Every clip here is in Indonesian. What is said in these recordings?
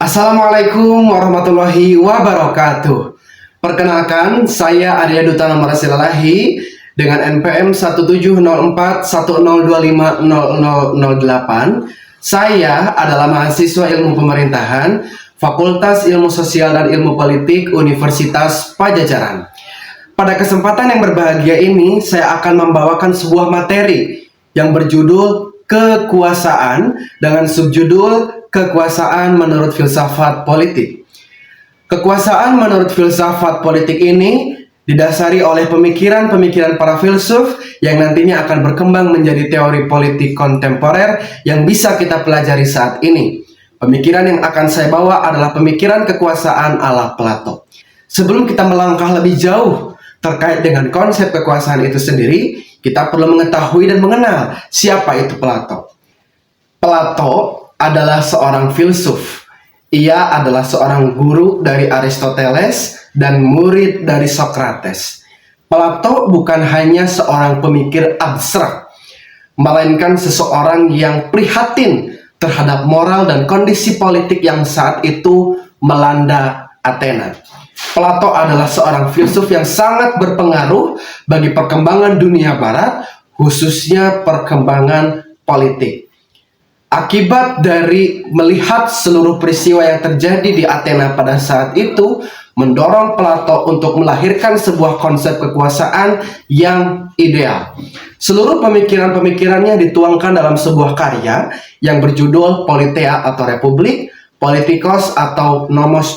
Assalamualaikum warahmatullahi wabarakatuh. Perkenalkan, saya Arya Duta Namarasilahi dengan NPM 170410250008. Saya adalah mahasiswa Ilmu Pemerintahan, Fakultas Ilmu Sosial dan Ilmu Politik Universitas Padjadjaran. Pada kesempatan yang berbahagia ini, saya akan membawakan sebuah materi yang berjudul Kekuasaan dengan subjudul Kekuasaan menurut filsafat politik. Kekuasaan menurut filsafat politik ini didasari oleh pemikiran-pemikiran para filsuf yang nantinya akan berkembang menjadi teori politik kontemporer yang bisa kita pelajari saat ini. Pemikiran yang akan saya bawa adalah pemikiran kekuasaan ala Plato. Sebelum kita melangkah lebih jauh terkait dengan konsep kekuasaan itu sendiri, kita perlu mengetahui dan mengenal siapa itu Plato. Plato adalah seorang filsuf. Ia adalah seorang guru dari Aristoteles dan murid dari Socrates. Plato bukan hanya seorang pemikir abstrak, melainkan seseorang yang prihatin terhadap moral dan kondisi politik yang saat itu melanda Athena. Plato adalah seorang filsuf yang sangat berpengaruh bagi perkembangan dunia barat, khususnya perkembangan politik. Akibat dari melihat seluruh peristiwa yang terjadi di Athena pada saat itu, mendorong Plato untuk melahirkan sebuah konsep kekuasaan yang ideal. Seluruh pemikiran-pemikirannya dituangkan dalam sebuah karya yang berjudul Politeia atau Republik, Politikos atau Nomos.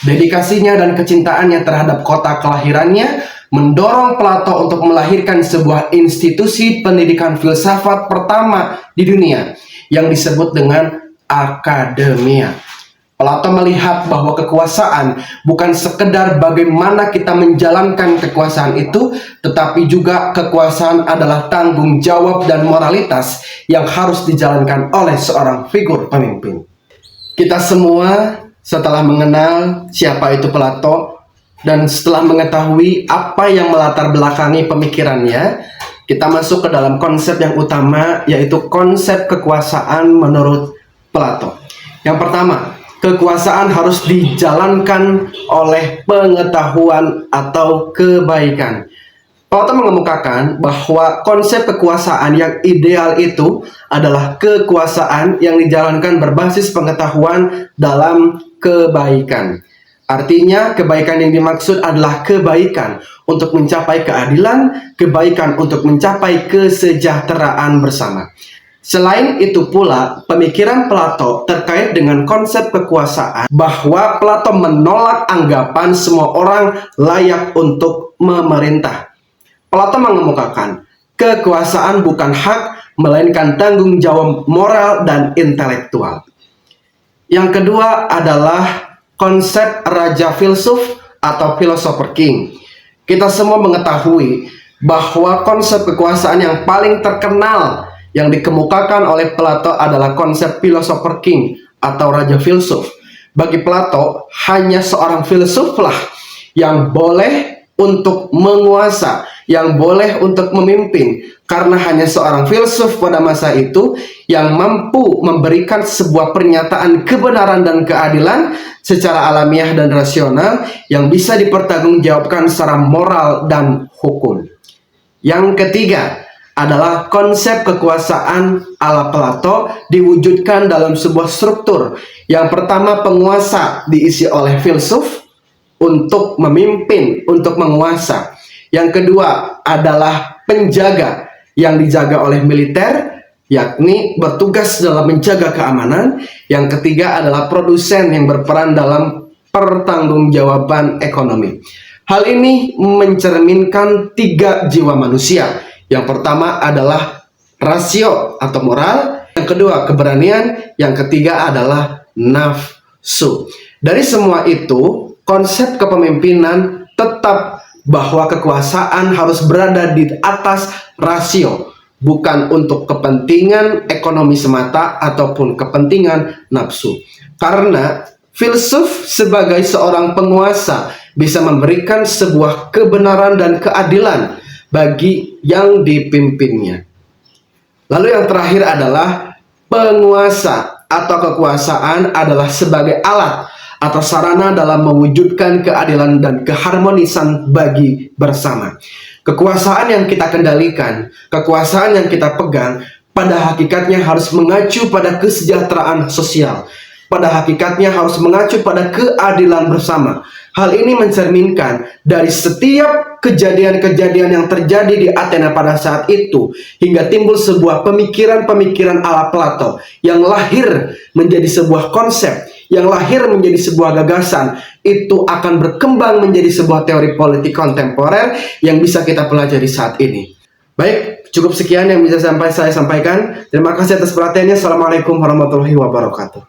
Dedikasinya dan kecintaannya terhadap kota kelahirannya mendorong Plato untuk melahirkan sebuah institusi pendidikan filsafat pertama di dunia yang disebut dengan akademia. Plato melihat bahwa kekuasaan bukan sekedar bagaimana kita menjalankan kekuasaan itu, tetapi juga kekuasaan adalah tanggung jawab dan moralitas yang harus dijalankan oleh seorang figur pemimpin. Kita semua setelah mengenal siapa itu Plato dan setelah mengetahui apa yang melatar belakangi pemikirannya, kita masuk ke dalam konsep yang utama, yaitu konsep kekuasaan menurut Plato. Yang pertama, kekuasaan harus dijalankan oleh pengetahuan atau kebaikan. Plato mengemukakan bahwa konsep kekuasaan yang ideal itu adalah kekuasaan yang dijalankan berbasis pengetahuan dalam kebaikan. Artinya, kebaikan yang dimaksud adalah kebaikan untuk mencapai keadilan, kebaikan untuk mencapai kesejahteraan bersama. Selain itu pula, pemikiran Plato terkait dengan konsep kekuasaan, bahwa Plato menolak anggapan semua orang layak untuk memerintah. Plato mengemukakan, kekuasaan bukan hak, melainkan tanggung jawab moral dan intelektual. Yang kedua adalah konsep raja filsuf atau philosopher king. Kita semua mengetahui bahwa konsep kekuasaan yang paling terkenal yang dikemukakan oleh Plato adalah konsep philosopher king atau raja filsuf. Bagi Plato, hanya seorang filsuflah yang boleh untuk menguasa, yang boleh untuk memimpin, karena hanya seorang filsuf pada masa itu yang mampu memberikan sebuah pernyataan kebenaran dan keadilan secara alamiah dan rasional yang bisa dipertanggungjawabkan secara moral dan hukum. Yang ketiga adalah konsep kekuasaan ala Plato diwujudkan dalam sebuah struktur. Yang pertama, penguasa diisi oleh filsuf untuk memimpin, untuk menguasa. Yang kedua adalah penjaga yang dijaga oleh militer, yakni bertugas dalam menjaga keamanan. Yang ketiga adalah produsen yang berperan dalam pertanggungjawaban ekonomi. Hal ini mencerminkan tiga jiwa manusia. Yang pertama adalah rasio atau moral, yang kedua keberanian, yang ketiga adalah nafsu. Dari semua itu, konsep kepemimpinan tetap bahwa kekuasaan harus berada di atas rasio, bukan untuk kepentingan ekonomi semata ataupun kepentingan nafsu. Karena filsuf sebagai seorang penguasa bisa memberikan sebuah kebenaran dan keadilan bagi yang dipimpinnya. Lalu yang terakhir adalah penguasa atau kekuasaan adalah sebagai alat atau sarana dalam mewujudkan keadilan dan keharmonisan bagi bersama. Kekuasaan yang kita kendalikan, kekuasaan yang kita pegang, pada hakikatnya harus mengacu pada kesejahteraan sosial. Pada hakikatnya harus mengacu pada keadilan bersama. Hal ini mencerminkan dari setiap kejadian-kejadian yang terjadi di Athena pada saat itu, hingga timbul sebuah pemikiran-pemikiran ala Plato yang lahir menjadi sebuah konsep, yang lahir menjadi sebuah gagasan. Itu akan berkembang menjadi sebuah teori politik kontemporer yang bisa kita pelajari saat ini. Baik, cukup sekian yang bisa saya sampaikan. Terima kasih atas perhatiannya. Assalamualaikum warahmatullahi wabarakatuh.